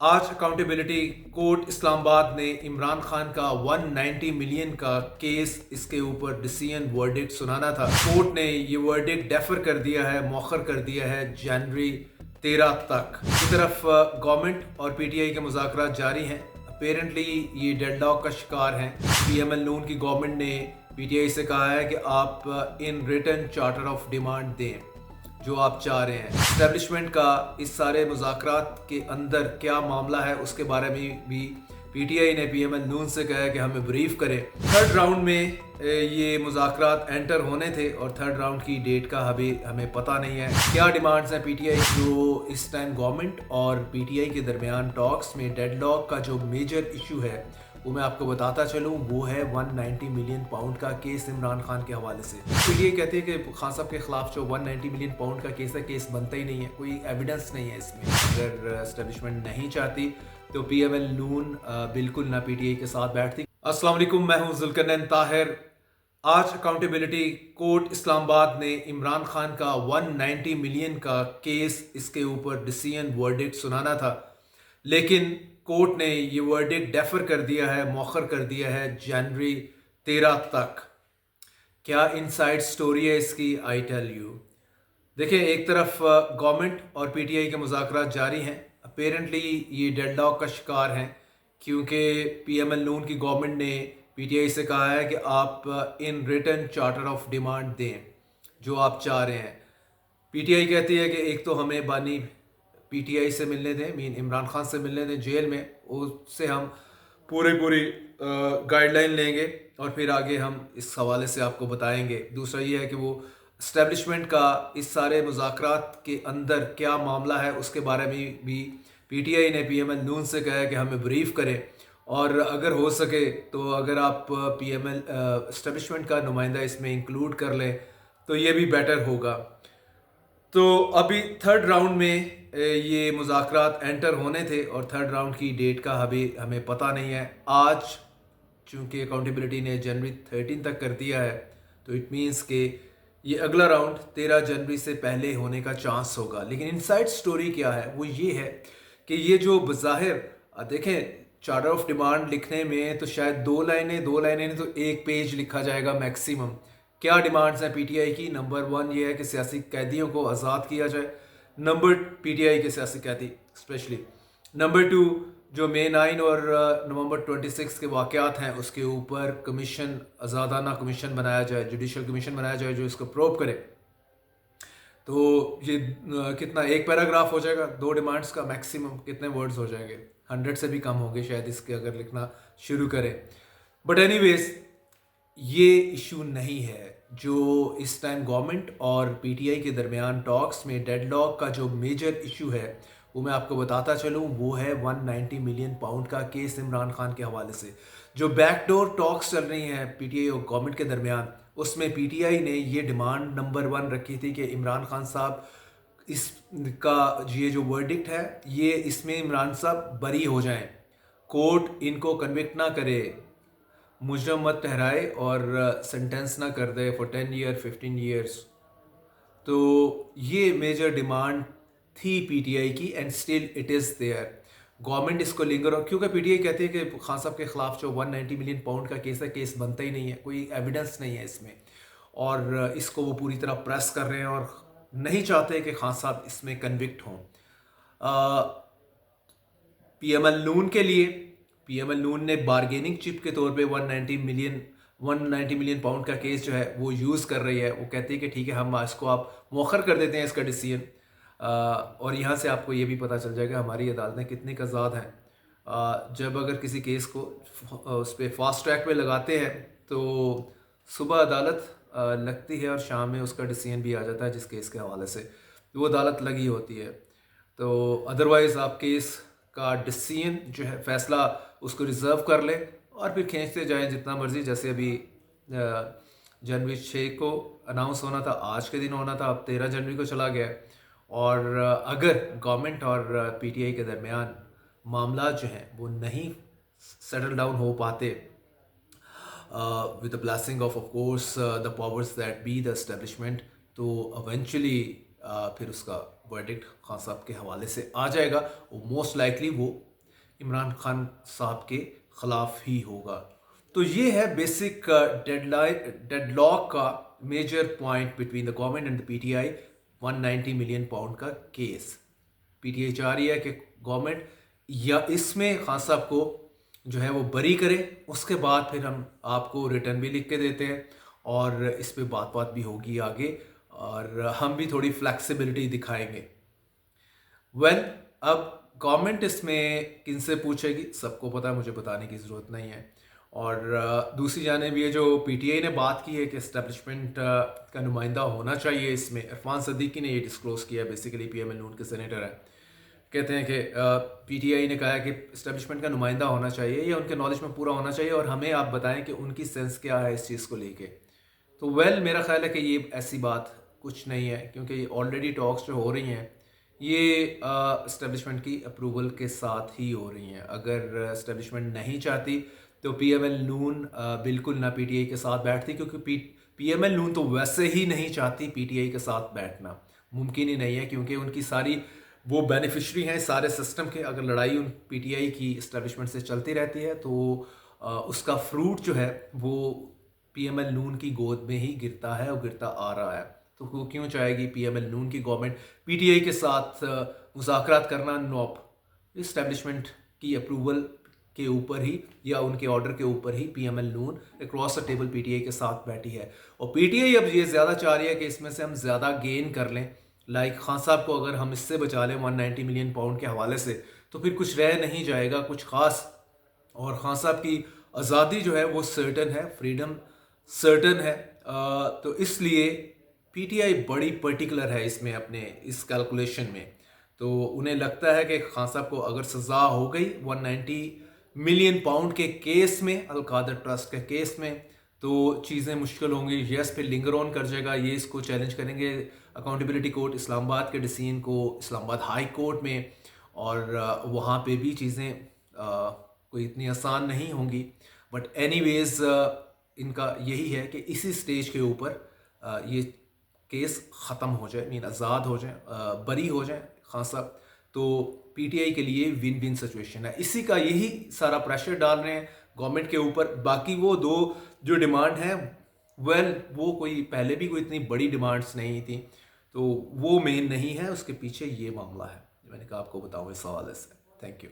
आज accountability court Islamabad ने इमरान खान का 190 मिलियन का केस इसके ऊपर डिसीजन वर्डिक्ट सुनाना था। कोर्ट ने ये वर्डिक्ट डेफर कर दिया है, मौखर कर दिया है जनवरी 13 तक। एक तरफ गवर्नमेंट और पीटीआई के मुज़ाकरात जारी हैं। अपेरेंटली ये डेडलॉक का शिकार हैं। पीएमएल नून की गवर्नमेंट ने पीटीआई से कहा है कि आप in written charter of demand दें जो आप चाह रहे हैं। एस्टेब्लिशमेंट का इस सारे मुज़ाकरात के अंदर क्या मामला है उसके बारे में भी पीटीआई ने पीएमएल नून से कहा है कि हमें ब्रीफ करें। थर्ड राउंड में ये मुज़ाकरात एंटर होने थे और थर्ड राउंड की डेट का अभी हमें पता नहीं है। क्या डिमांड्स हैं पीटीआई जो इस टाइम गवर्नमेंट और पीटीआई के दरमियान टॉक्स में डेडलॉक का जो मेजर इशू है वो मैं आपको बताता चलूँ, वो है 190 मिलियन पाउंड का केस इमरान खान के हवाले से। तो ये कहते हैं कि खान साहब के खिलाफ जो 190 मिलियन पाउंड का केस है, केस बनता ही नहीं है, कोई एविडेंस नहीं है इसमें। अगर एस्टेब्लिशमेंट नहीं चाहती तो पीएमएल नून बिल्कुल ना पीटीआई के साथ बैठती। अस्सलाम वालेकुम, मैं हूं जुल्करनैन ताहिर। आज अकाउंटेबिलिटी कोर्ट इस्लामाबाद ने इमरान खान का 190 मिलियन का केस इसके ऊपर डिसीजन वर्डिक्ट सुनाना था, लेकिन कोर्ट ने ये वर्डिक्ट डेफर कर दिया है, मौखर कर दिया है जनवरी 13 तक। क्या इनसाइड स्टोरी है इसकी, आई टेल यू। देखिए, एक तरफ गवर्नमेंट और पीटीआई के मुज़ाकरात जारी हैं। अपेरेंटली ये डेडलॉक का शिकार हैं क्योंकि पीएमएल नून की गवर्नमेंट ने पीटीआई से कहा है कि आप in written charter of demand दें जो आप चाह रहे हैं। पीटीआई कहती है कि एक तो हमें बानी पीटीआई से मिलने दें, मीन इमरान खान से मिलने दें जेल में, उससे हम पूरी गाइडलाइन लेंगे और फिर आगे हम इस हवाले से आपको बताएंगे। दूसरा ये है कि वो इस्टेब्लिशमेंट का इस सारे मुज़ाकरात के अंदर क्या मामला है उसके बारे में भी पीटीआई ने पीएमएल नून से कहा है कि हमें ब्रीफ करें, और अगर हो सके तो अगर आप पीएमएल इस्टेब्लिशमेंट का नुमाइंदा इसमें इंक्लूड कर लें तो ये भी बेटर होगा। तो अभी थर्ड राउंड में ये मुज़ाकरात एंटर होने थे और थर्ड राउंड की डेट का अभी हमें पता नहीं है। आज चूँकि अकाउंटेबिलिटी ने जनवरी 13 तक कर दिया है तो इट मीन्स कि ये अगला राउंड 13 जनवरी से पहले होने का चांस होगा। लेकिन इनसाइड स्टोरी क्या है वो ये है कि ये जो बज़ाहिर देखें, चार्टर ऑफ डिमांड लिखने में तो शायद दो लाइनें नहीं तो एक पेज लिखा जाएगा मैक्सिमम। क्या डिमांड्स हैं पीटीआई की? नंबर 1 ये है कि सियासी कैदियों को आज़ाद किया जाए। नंबर पीटीआई के सियासी कैदी स्पेशली। नंबर 2, जो मे 9 और नवंबर 26 के वाक़यात हैं उसके ऊपर कमीशन, आज़ादाना कमीशन बनाया जाए, जुडिशल कमीशन बनाया जाए जो इसको प्रोब करे। तो ये कितना, एक पैराग्राफ हो जाएगा दो डिमांड्स का, मैक्सिमम कितने वर्ड्स हो जाएंगे? 100 से भी कम होंगे शायद इसके अगर लिखना शुरू करें। बट एनीवेज ये इशू नहीं है जो इस टाइम गवर्नमेंट और पीटीआई के दरमियान टॉक्स में डेडलॉक का जो मेजर इशू है वो मैं आपको बताता चलूँ, वो है 190 मिलियन पाउंड का केस इमरान खान के हवाले से। जो बैकडोर टॉक्स चल रही हैं पीटीआई और गवर्नमेंट के दरमियान, उसमें पीटीआई ने ये डिमांड नंबर 1 रखी थी कि इमरान खान साहब, इसका ये जो वर्डिक्ट है ये इसमें इमरान साहब बरी हो जाएं, कोर्ट इनको कन्विक्ट ना करे, मुजरम मत ठहराए और सेंटेंस ना कर दे फॉर 10 ईयर 15 ईयर्स। तो ये मेजर डिमांड थी पीटीआई की and still it is there. Government इसको लिंगर, क्योंकि पीटीआई कहती है कि खान साहब के खिलाफ जो 190 मिलियन पाउंड का केस है, केस बनता ही नहीं है, कोई एविडेंस नहीं है इसमें, और इसको वो पूरी तरह प्रेस कर रहे हैं और नहीं चाहते कि खान साहब इसमें कन्विक्ट हों। पीएमएल नून के लिए पीएमएल नून ने बारगेनिंग चिप के तौर पे 190 मिलियन पाउंड का केस जो है वो यूज़ कर रही है। वो कहती है कि ठीक है, हम इसको आप मौखर कर देते हैं इसका डिसीजन, और यहाँ से आपको ये भी पता चल जाएगा हमारी अदालतें कितनी आज़ाद हैं। जब अगर किसी केस को उस पर फास्ट ट्रैक पे लगाते हैं तो सुबह अदालत लगती है और शाम में उसका डिसीजन भी आ जाता है जिस केस के हवाले से वो अदालत लगी होती है। तो अदरवाइज़ आप केस का डिसीजन जो है, फैसला उसको रिज़र्व कर ले और फिर खींचते जाएं जितना मर्जी। जैसे अभी जनवरी 6 को अनाउंस होना था, आज के दिन होना था, अब 13 जनवरी को चला गया। और अगर गवर्नमेंट और पीटीआई के दरमियान मामला जो हैं वो नहीं सेटल डाउन हो पाते with the blessing of course the powers that be the establishment, तो इवेंचुअली फिर उसका वर्डिक्ट खान साहब के हवाले से आ जाएगा। वो मोस्ट लाइकली वो इमरान खान साहब के ख़िलाफ़ ही होगा। तो ये है बेसिक डेडलॉक का major point between the government and the PTI 190 million pound का केस। पीटीआई चाह रही है कि गवर्नमेंट या इसमें खान साहब को जो है वो बरी करे, उसके बाद फिर हम आपको रिटर्न भी लिख के देते हैं और इस पे बात भी होगी आगे और हम भी थोड़ी फ्लेक्सिबिलिटी दिखाएंगे। अब गवर्नमेंट इसमें किनसे पूछेगी, सबको पता है, मुझे बताने की ज़रूरत नहीं है। और दूसरी जानिब ये जो पीटीआई ने बात की है कि एस्टेब्लिशमेंट का नुमाइंदा होना चाहिए, इसमें इरफान सदीकी ने ये डिस्क्लोज़ किया है, बेसिकली पीएमएल नून के सेनेटर हैं। कहते हैं कि पीटीआई ने कहा है कि एस्टेब्लिशमेंट का नुमाइंदा होना चाहिए या उनके नॉलेज में पूरा होना चाहिए और हमें आप बताएं कि उनकी सेंस क्या है इस चीज़ को लेके। तो मेरा ख्याल है कि ये ऐसी बात कुछ नहीं है, क्योंकि ऑलरेडी टॉक्स जो हो रही हैं ये इस्टेब्लिशमेंट की अप्रूवल के साथ ही हो रही हैं। अगर इस्टेब्लिशमेंट नहीं चाहती तो पीएमएल नून बिल्कुल ना पीटीआई के साथ बैठती, क्योंकि पीएमएल नून तो वैसे ही नहीं चाहती पीटीआई के साथ बैठना, मुमकिन ही नहीं है, क्योंकि उनकी सारी वो बेनिफिशरी हैं सारे सिस्टम के। अगर लड़ाई उन पीटीआई की इस्टेब्लिशमेंट से चलती रहती है तो उसका फ्रूट जो है वो पीएमएल नून की गोद में ही गिरता है और गिरता आ रहा है। तो वो क्यों चाहेगी पीएमएल नून की गवर्नमेंट पीटीआई के साथ मुज़ाकरात करना? नॉप, इस्टेब्लिशमेंट की अप्रूवल के ऊपर ही या उनके ऑर्डर के ऊपर ही PML Noon across the table PTI के साथ बैठी है। और पीटीआई अब ये ज़्यादा चाह रही है कि इसमें से हम ज़्यादा गेन कर लें। लाइक खान साहब को अगर हम इससे बचा लें 190 मिलियन पाउंड के हवाले से, तो फिर कुछ रह नहीं जाएगा कुछ ख़ास। और खान साहब की आज़ादी जो है वो सर्टन है, फ्रीडम सर्टन है। तो इसलिए पीटीआई बड़ी पर्टिकुलर है इसमें, अपने इस कैलकुलेशन में। तो उन्हें लगता है कि खान साहब को अगर सज़ा हो गई 190 मिलियन पाउंड के केस में, अल-कादर ट्रस्ट के केस में, तो चीज़ें मुश्किल होंगी। यस, फिर लिंगर ऑन कर जाएगा, ये इसको चैलेंज करेंगे अकाउंटेबिलिटी कोर्ट इस्लामाबाद के डिसीजन को इस्लामाबाद हाई कोर्ट में, और वहाँ पे भी चीज़ें कोई इतनी आसान नहीं होंगी। बट एनीवेज इनका यही है कि इसी स्टेज के ऊपर ये केस ख़त्म हो जाए, मीन आज़ाद हो जाए, बरी हो जाए खान साहब। तो पीटीआई के लिए विन विन सिचुएशन है। इसी का यही सारा प्रेशर डाल रहे हैं गवर्नमेंट के ऊपर। बाकी वो दो जो डिमांड है वो कोई पहले भी कोई इतनी बड़ी डिमांड्स नहीं थी, तो वो मेन नहीं है, उसके पीछे ये मामला है। मैंने कहा आपको बताऊँ इस हवाले से। Thank you.